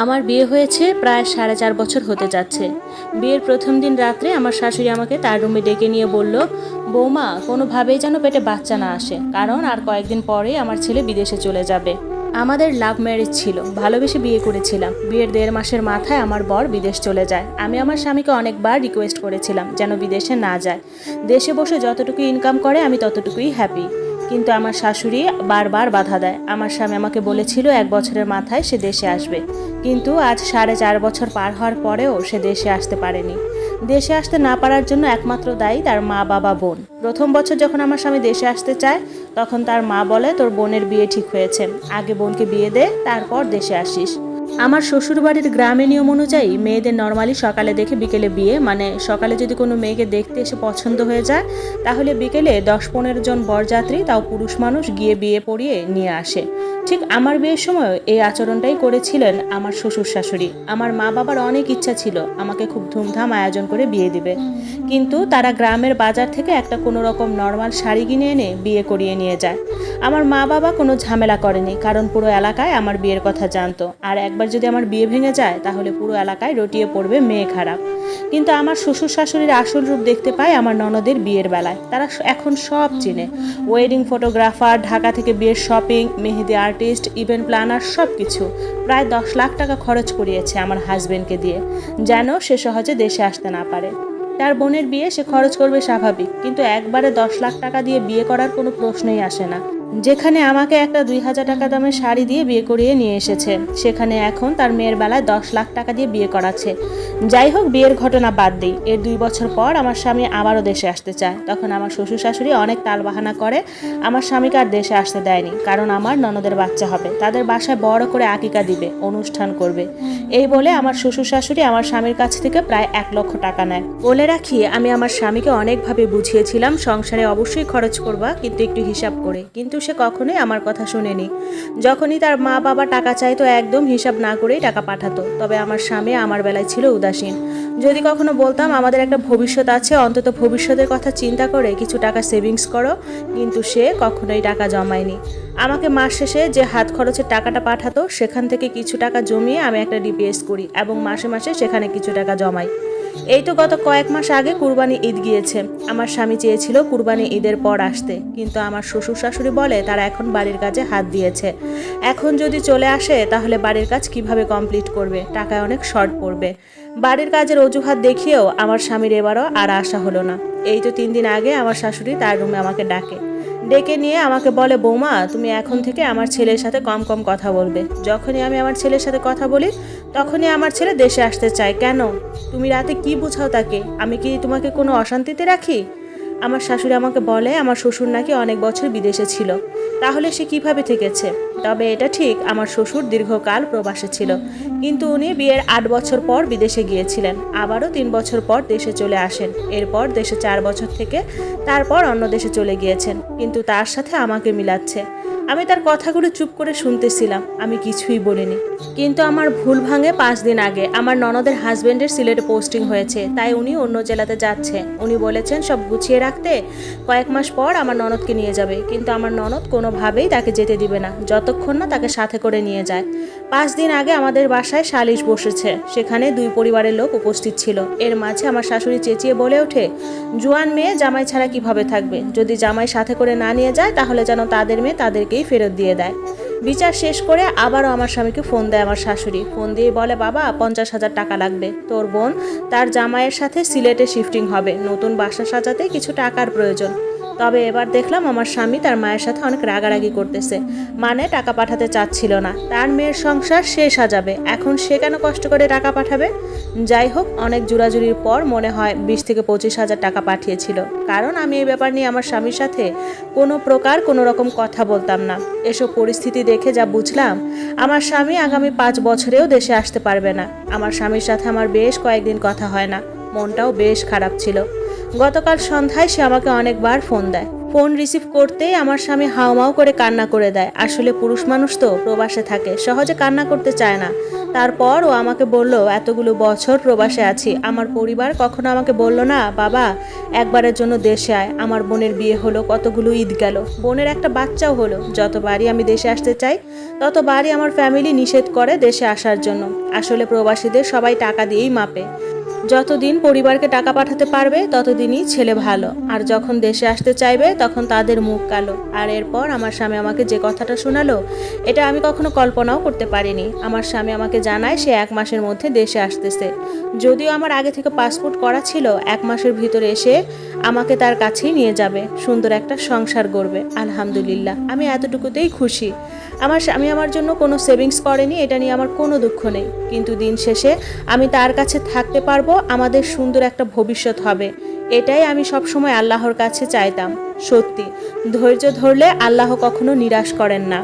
আমার বিয়ে হয়েছে প্রায় 4.5 বছর হতে যাচ্ছে। বিয়ের প্রথম দিন রাত্রে আমার শাশুড়ি আমাকে তার রুমে ডেকে নিয়ে বলল, বৌমা, কোনোভাবেই যেন পেটে বাচ্চা না আসে, কারণ আর কয়েকদিন পরেই আমার ছেলে বিদেশে চলে যাবে। আমাদের লাভ ম্যারেজ ছিল, ভালোবেসে বিয়ে করেছিলাম। বিয়ের 1.5 মাসের মাথায় আমার বর বিদেশ চলে যায়। আমি আমার স্বামীকে অনেকবার রিকোয়েস্ট করেছিলাম যেন বিদেশে না যায়, দেশে বসে যতটুকু ইনকাম করে আমি ততটুকুই হ্যাপি। কিন্তু আমার শাশুড়ি বারবার বাধা দেয়। আমার স্বামী আমাকে বলেছিল 1 বছরের মাথায় সে দেশে আসবে, কিন্তু আজ 4.5 বছর পার হওয়ার পরেও সে দেশে আসতে পারেনি। দেশে আসতে না পারার জন্য একমাত্র দায়ী তার মা, বাবা, বোন। প্রথম বছর যখন আমার স্বামী দেশে আসতে চায়, তখন তার মা বলে, তোর বোনের বিয়ে ঠিক হয়েছে, আগে বোনকে বিয়ে দে, তারপর দেশে আসিস। আমার শ্বশুরবাড়ির গ্রামে নিয়ম অনুযায়ী মেয়েদের নর্মালি সকালে দেখে বিকেলে বিয়ে, মানে সকালে যদি কোনো মেয়েকে দেখতে এসে পছন্দ হয়ে যায়, তাহলে বিকেলে 10-15 জন বরযাত্রী, তাও পুরুষ মানুষ, গিয়ে বিয়ে পড়িয়ে নিয়ে আসে। ঠিক আমার বিয়ের সময় এই আচরণটাই করেছিলেন আমার শ্বশুর শাশুড়ি। আমার মা বাবার অনেক ইচ্ছা ছিল আমাকে খুব ধুমধাম আয়োজন করে বিয়ে দিবে, কিন্তু তারা গ্রামের বাজার থেকে একটা কোনো রকম নর্মাল শাড়ি কিনে এনে বিয়ে করিয়ে নিয়ে যায়। আমার মা বাবা কোনো ঝামেলা করেনি, কারণ পুরো এলাকায় আমার বিয়ের কথা জানতো, আর একবার যদি আমার বিয়ে ভেঙে যায় তাহলে পুরো এলাকায় রটিয়ে পড়বে মেয়ে খারাপ। কিন্তু আমার শ্বশুর শাশুড়ির আসল রূপ দেখতে পায় আমার ননদের বিয়ের বেলায়। তারা এখন সব চিনে, ওয়েডিং ফটোগ্রাফার, ঢাকা থেকে বিয়ের শপিং, মেহেদি আর্টিস্ট, ইভেন্ট প্ল্যানার, সব কিছু। প্রায় 10 লাখ টাকা খরচ করিয়েছে আমার হাজবেন্ডকে দিয়ে, যেন সে সহজে দেশে আসতে না পারে। তার বোনের বিয়ে সে খরচ করবে স্বাভাবিক, কিন্তু একবারে 10 লাখ টাকা দিয়ে বিয়ে করার কোনো প্রশ্নই আসে না। যেখানে আমাকে একটা 2000 টাকা দামের শাড়ি দিয়ে বিয়ে করিয়ে নিয়ে এসেছে, সেখানে এখন তার মেয়ের বেলায় 10 লাখ টাকা দিয়ে বিয়ে করাচ্ছে। যাই হোক, বিয়ের ঘটনা বাদ দিই। এর 2 বছর পর আমার স্বামী আবারও দেশে আসতে চায়। তখন আমার শ্বশুর শাশুড়ি অনেক তালবাহানা করে আমার স্বামীকে আর দেশে আসতে দেয়নি, কারণ আমার ননদের বাচ্চা হবে, তাদের বাসায় বড় করে আকিকা দিবে, অনুষ্ঠান করবে। এই বলে আমার শ্বশুর শাশুড়ি আমার স্বামীর কাছ থেকে প্রায় 1 লক্ষ টাকা নেয়। বলে রাখি, আমি আমার স্বামীকে অনেকভাবে বুঝিয়েছিলাম সংসারে অবশ্যই খরচ করবা, কিন্তু একটু হিসাব করে, কিন্তু সে কখনোই আমার কথা শুনেনি। যখনই তার মা বাবা টাকা চাইতো একদম হিসাব না করেই টাকা পাঠাতো। তবে আমার স্বামী আমার বেলায় ছিল উদাসীন। যদি কখনো বলতাম আমাদের একটা ভবিষ্যৎ আছে, অন্তত ভবিষ্যতের কথা চিন্তা করে কিছু টাকা সেভিংস করো, কিন্তু সে কখনোই টাকা জমায়নি। আমাকে মাস শেষে যে হাত খরচের টাকাটা পাঠাতো, সেখান থেকে কিছু টাকা জমিয়ে আমি একটা ডিপিএস করি এবং মাসে মাসে সেখানে কিছু টাকা জমাই। এই তো গত কয়েক মাস আগে কুরবানি ঈদ গিয়েছে। আমার স্বামী চেয়েছিল কুরবানি ঈদের পর আসতে, কিন্তু আমার শ্বশুর শাশুড়ি বলে তারা এখন বাড়ির কাজে হাত দিয়েছে। এখন যদি চলে আসে তাহলে বাড়ির কাজ কিভাবে কমপ্লিট করবে, টাকায় অনেক শর্ট পড়বে। বাড়ির কাজের অজুহাত দেখিয়েও আমার স্বামীর এবারও আর আশা হলো না। এই তো 3 দিন আগে আমার শাশুড়ি তার রুমে আমাকে ডেকে নিয়ে আমাকে বলে, বৌমা, তুমি এখন থেকে আমার ছেলের সাথে কম কম কথা বলবে। যখনই আমি আমার ছেলের সাথে কথা বলি, তখনই আমার ছেলে দেশে আসতে চায়। কেন? তুমি রাতে কি বুঝাও তাকে? আমি কি তোমাকে কোনো অশান্তিতে রাখি? আমার শাশুড়ি আমাকে বলে আমার শ্বশুর নাকি অনেক বছর বিদেশে ছিল, তাহলে সে কিভাবে থেকেছে। তবে এটা ঠিক, আমার শ্বশুর দীর্ঘকাল প্রবাসে ছিল, কিন্তু উনি বিয়ের 8 বছর পর বিদেশে গিয়েছিলেন, আবারও 3 বছর পর দেশে চলে আসেন। এরপর দেশে 4 বছর থেকে তারপর অন্য দেশে চলে গিয়েছেন, কিন্তু তার সাথে আমাকে মিলাচ্ছে। আমি তার কথাগুলো চুপ করে শুনতেছিলাম, আমি কিছুই বলিনি। কিন্তু আমার ভুল ভাঙে 5 দিন আগে। আমার ননদের হাজবেন্ডের সিলেটে পোস্টিং হয়েছে, তাই উনি অন্য জেলাতে যাচ্ছে। উনি বলেছেন সব গুছিয়ে রাখতে, কয়েক মাস পর আমার ননদকে নিয়ে যাবে, কিন্তু আমার ননদ কোনোভাবেই তাকে যেতে দিবে না যতক্ষণ না তাকে সাথে করে নিয়ে যায়। 5 দিন আগে আমাদের বাসায় সালিশ বসেছে, সেখানে 2 পরিবারের লোক উপস্থিত ছিল। এর মাঝে আমার শাশুড়ি চেঁচিয়ে বলে ওঠে, জোয়ান মেয়ে জামাই ছাড়া কিভাবে থাকবে, যদি জামাই সাথে করে না নিয়ে যায় তাহলে যেন তাদের মেয়ে তাদেরকেই ফেরত দিয়ে দেয়। বিচার শেষ করে আবারও আমার স্বামীকে ফোন দেয় আমার শাশুড়ি। ফোন দিয়ে বলে, বাবা, 50,000 টাকা লাগবে, তোর বোন তার জামাইয়ের সাথে সিলেটে শিফটিং হবে, নতুন বাসা সাজাতে কিছু টাকার প্রয়োজন। তবে এবার দেখলাম আমার স্বামী তার মায়ের সাথে অনেক রাগারাগি করতেছে, মানে টাকা পাঠাতে চাচ্ছিল না। তার মেয়ের সংসার সে সাজাবে, এখন সে কেন কষ্ট করে টাকা পাঠাবে? যাই হোক, অনেক জোরাজুরির পর মনে হয় 20 থেকে 25,000 টাকা পাঠিয়েছিল, কারণ আমি এই ব্যাপার নিয়ে আমার স্বামীর সাথে কোনো রকম কথা বলতাম না। এসব পরিস্থিতি দেখে যা বুঝলাম, আমার স্বামী আগামী 5 বছরেও দেশে আসতে পারবে না। আমার স্বামীর সাথে আমার বেশ কয়েকদিন কথা হয় না, মনটাও বেশ খারাপ ছিল। গতকাল সন্ধ্যায় সে আমাকে অনেকবার ফোন দেয়। ফোন রিসিভ করতেই আমার স্বামী হাউমাউ করে কান্না করে দেয়। আসলে পুরুষ মানুষ তো প্রবাসে থাকে, সহজে কান্না করতে চায় না। তারপর ও আমাকে বলল, এতগুলো বছর প্রবাসে আছি, আমার পরিবার কখনো আমাকে বলল না বাবা একবারের জন্য দেশে আয়। আমার বোনের বিয়ে হলো, কতগুলো ঈদ গেল, বোনের একটা বাচ্চাও হলো। যতবারই আমি দেশে আসতে চাই ততবারই আমার ফ্যামিলি নিষেধ করে দেশে আসার জন্য। আসলে প্রবাসীদের সবাই টাকা দিয়েই মাপে। যতদিন পরিবারকে টাকা পাঠাতে পারবে ততদিনই ছেলে ভালো, আর যখন দেশে আসতে চাইবে তখন তাদের মুখ কালো। আর এরপর আমার স্বামী আমাকে যে কথাটা শোনালো, এটা আমি কখনো কল্পনাও করতে পারিনি। আমার স্বামী আমাকে জানায় সে 1 মাসের মধ্যে দেশে আসতেছে। যদিও আমার আগে থেকে পাসপোর্ট করা ছিল, 1 মাসের ভিতরে এসে আমাকে তার কাছেই নিয়ে যাবে, সুন্দর একটা সংসার গড়বে। আলহামদুলিল্লাহ, আমি এতটুকুতেই খুশি। আমার স্বামী আমার জন্য কোনো সেভিংস করেনি, এটা নিয়ে আমার কোনো দুঃখ নেই। কিন্তু দিন শেষে আমি তার কাছে থাকতে পারবো, আমাদের সুন্দর একটা ভবিষ্যৎ হবে, এটাই আমি সবসময় আল্লাহর কাছে চাইতাম। সত্যি, ধৈর্য ধরলে আল্লাহ কখনো নিরাশ করেন না।